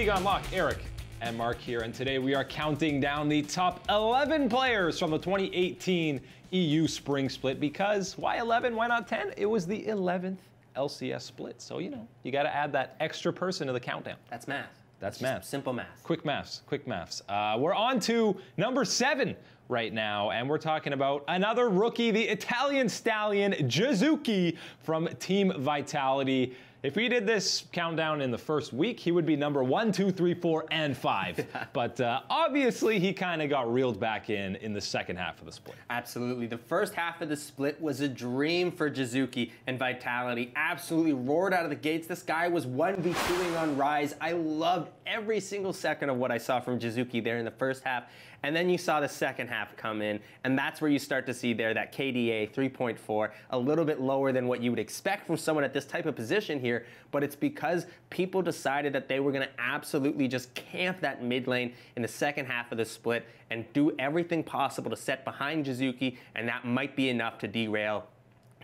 League Unlocked. Eric and Mark here, and today we are counting down the top 11 players from the 2018 EU Spring Split, because why 11? Why not 10? It was the 11th LCS split, so you got to add that extra person to the countdown. That's math. That's math. Simple math. Quick maths. We're on to number 7 right now, and we're talking about another rookie, the Italian stallion, Jizuki from Team Vitality. If we did this countdown in the first week, he would be number 1, 2, 3, 4, and 5. But obviously, he kind of got reeled back in the second half of the split. Absolutely. The first half of the split was a dream for Jizuki, and Vitality absolutely roared out of the gates. This guy was 1v2ing on Rise. I loved every single second of what I saw from Jizuki there in the first half. And then you saw the second half come in, and that's where you start to see there that KDA 3.4, a little bit lower than what you would expect from someone at this type of position here, but it's because people decided that they were going to absolutely just camp that mid lane in the second half of the split and do everything possible to set behind Jizuki, and that might be enough to derail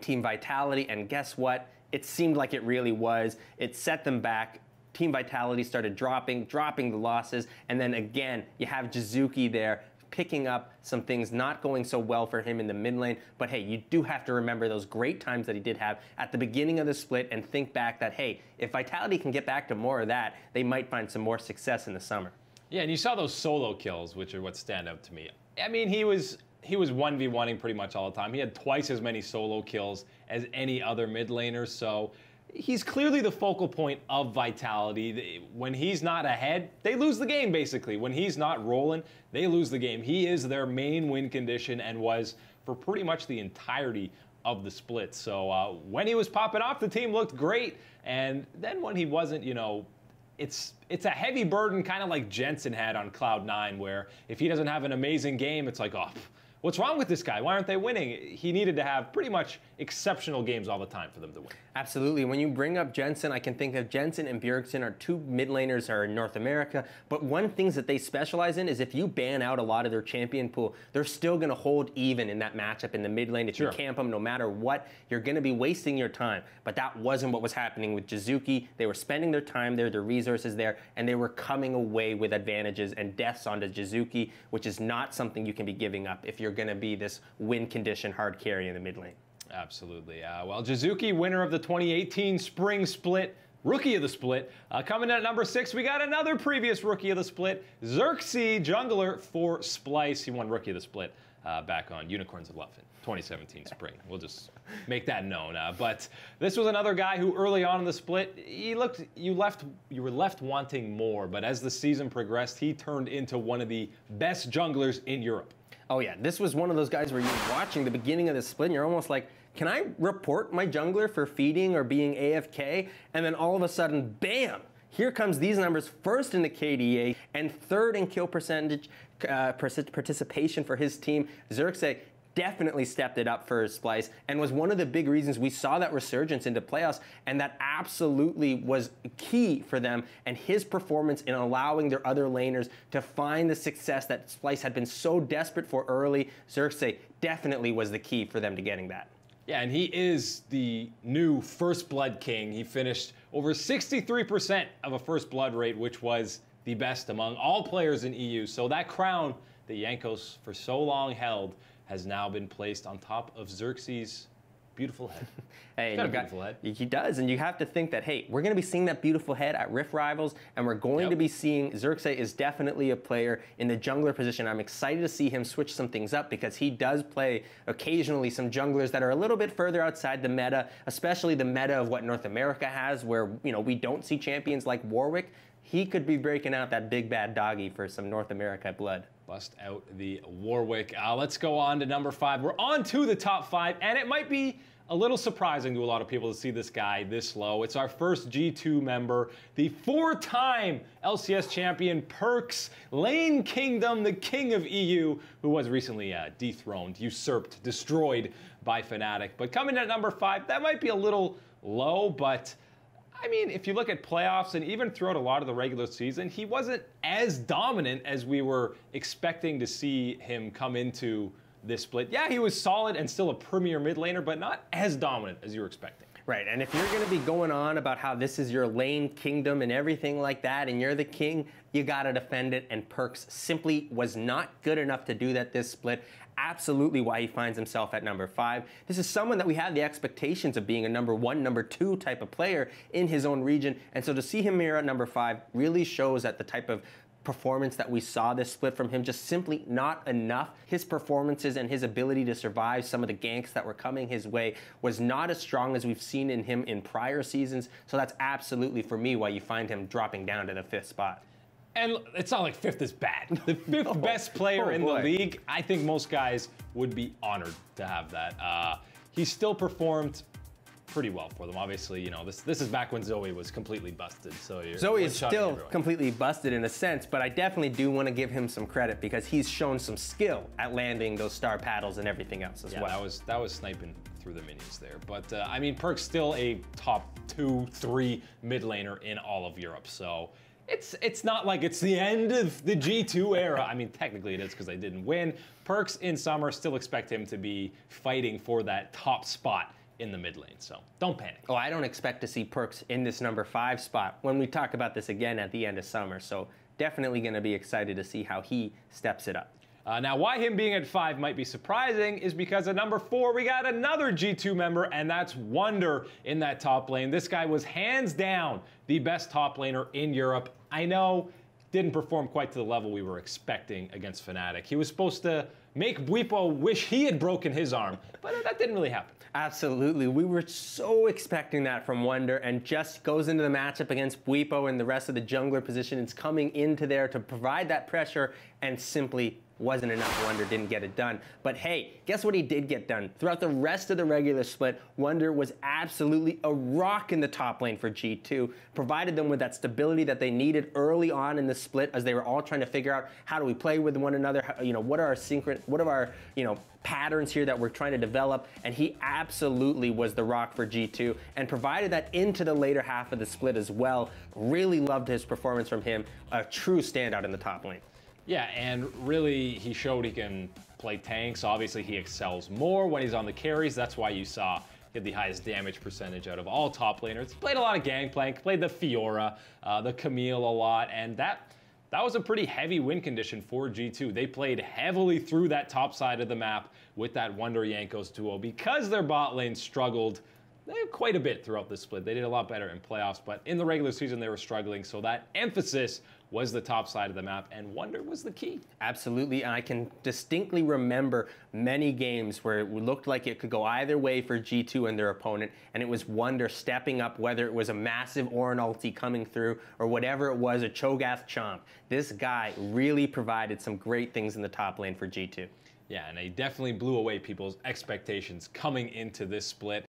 Team Vitality. And guess what? It seemed like it really was. It set them back. Team Vitality started dropping the losses, and then again, you have Jizuki there picking up some things not going so well for him in the mid lane. But hey, you do have to remember those great times that he did have at the beginning of the split and think back that, hey, if Vitality can get back to more of that, they might find some more success in the summer. Yeah, and you saw those solo kills, which are what stand out to me. I mean, he was 1v1ing pretty much all the time. He had twice as many solo kills as any other mid laner, so he's clearly the focal point of Vitality. When he's not ahead, they lose the game, basically. When he's not rolling, they lose the game. He is their main win condition and was for pretty much the entirety of the split. So when he was popping off, the team looked great. And then when he wasn't, it's a heavy burden, kind of like Jensen had on Cloud9, where if he doesn't have an amazing game, it's like, oh, what's wrong with this guy? Why aren't they winning? He needed to have pretty much exceptional games all the time for them to win. Absolutely. When you bring up Jensen, I can think of Jensen and Bjergsen are two mid laners are in North America, but one of the things that they specialize in is if you ban out a lot of their champion pool, they're still going to hold even in that matchup in the mid lane. If you camp them, no matter what, you're going to be wasting your time. But that wasn't what was happening with Jizuki. They were spending their time there, their resources there, and they were coming away with advantages and deaths onto Jizuki, which is not something you can be giving up if you're going to be this win condition hard carry in the mid lane. Absolutely. Well, Jizuki, winner of the 2018 Spring Split, Rookie of the Split. Coming in at number 6, we got another previous Rookie of the Split, Xerxes, jungler for Splice. He won Rookie of the Split back on Unicorns of Love in 2017 Spring. We'll just make that known. But this was another guy who early on in the split, you were left wanting more. But as the season progressed, he turned into one of the best junglers in Europe. Oh yeah, this was one of those guys where you're watching the beginning of the split and you're almost like, can I report my jungler for feeding or being AFK? And then all of a sudden, bam! Here comes these numbers, first in the KDA and third in kill percentage participation for his team. Xerxes definitely stepped it up for Splice and was one of the big reasons we saw that resurgence into playoffs, and that absolutely was key for them and his performance in allowing their other laners to find the success that Splice had been so desperate for early. Xerxes definitely was the key for them to getting that. Yeah, and he is the new First Blood King. He finished over 63% of a First Blood rate, which was the best among all players in EU. So that crown that Jankos for so long held has now been placed on top of Xerxes' beautiful head. Hey, got a beautiful head. He does, and you have to think that, hey, we're going to be seeing that beautiful head at Rift Rivals, and we're going to be seeing Xerxes is definitely a player in the jungler position. I'm excited to see him switch some things up because he does play occasionally some junglers that are a little bit further outside the meta, especially the meta of what North America has, where we don't see champions like Warwick. He could be breaking out that big bad doggy for some North America blood. Bust out the Warwick. Let's go on to number 5. We're on to the top 5, and it might be a little surprising to a lot of people to see this guy this low. It's our first G2 member, the 4-time LCS champion, Perkz, Lane Kingdom, the king of EU, who was recently dethroned, usurped, destroyed by Fnatic. But coming in at number 5, that might be a little low, but I mean, if you look at playoffs and even throughout a lot of the regular season, he wasn't as dominant as we were expecting to see him come into this split. Yeah, he was solid and still a premier mid laner, but not as dominant as you were expecting. Right, and if you're going to be going on about how this is your lane kingdom and everything like that, and you're the king, you got to defend it, and Perkz simply was not good enough to do that this split. Absolutely why he finds himself at number 5. This is someone that we had the expectations of being a number 1, number 2 type of player in his own region, and so to see him here at number 5 really shows that the type of performance that we saw this split from him, just simply not enough. His performances and his ability to survive some of the ganks that were coming his way was not as strong as we've seen in him in prior seasons, so that's absolutely, for me, why you find him dropping down to the 5th spot. And it's not like 5th is bad. The 5th best player in the league, I think most guys would be honored to have that. He still performed pretty well for them. Obviously, you know, this is back when Zoe was completely busted. So Zoe is still completely busted in a sense, but I definitely do want to give him some credit because he's shown some skill at landing those star paddles and everything else as well. That was sniping through the minions there. But I mean, Perkz still a top 2, 3 mid laner in all of Europe. So it's not like it's the end of the G2 era. I mean, technically it is because they didn't win. Perkz in summer, still expect him to be fighting for that top spot in the mid lane, so don't panic. Oh, I don't expect to see Perkz in this number 5 spot when we talk about this again at the end of summer, so definitely going to be excited to see how he steps it up. Now, why him being at 5 might be surprising is because at number 4, we got another G2 member, and that's Wunder in that top lane. This guy was hands down the best top laner in Europe. I know, didn't perform quite to the level we were expecting against Fnatic. He was supposed to make Bwipo wish he had broken his arm, but that didn't really happen. Absolutely. We were so expecting that from Wunder, and just goes into the matchup against Bwipo and the rest of the jungler position. It's coming into there to provide that pressure, and simply wasn't enough. Wunder didn't get it done. But hey, guess what he did get done? Throughout the rest of the regular split, Wunder was absolutely a rock in the top lane for G2, provided them with that stability that they needed early on in the split as they were all trying to figure out how do we play with one another, what are our patterns here that we're trying to develop, and he absolutely was the rock for G2 and provided that into the later half of the split as well. Really loved his performance from him, a true standout in the top lane. Yeah, and really he showed he can play tanks. Obviously he excels more when he's on the carries. That's why you saw he had the highest damage percentage out of all top laners. He played a lot of Gangplank, played the Fiora, the Camille a lot, and that was a pretty heavy win condition for G2. They played heavily through that top side of the map with that Wunder Jankos duo because their bot lane struggled quite a bit throughout the split. They did a lot better in playoffs, but in the regular season they were struggling, so that emphasis was the top side of the map, and Wunder was the key. Absolutely, and I can distinctly remember many games where it looked like it could go either way for G2 and their opponent, and it was Wunder stepping up, whether it was a massive Ornn ulti coming through or whatever it was, a Cho'Gath chomp. This guy really provided some great things in the top lane for G2. Yeah, and he definitely blew away people's expectations coming into this split.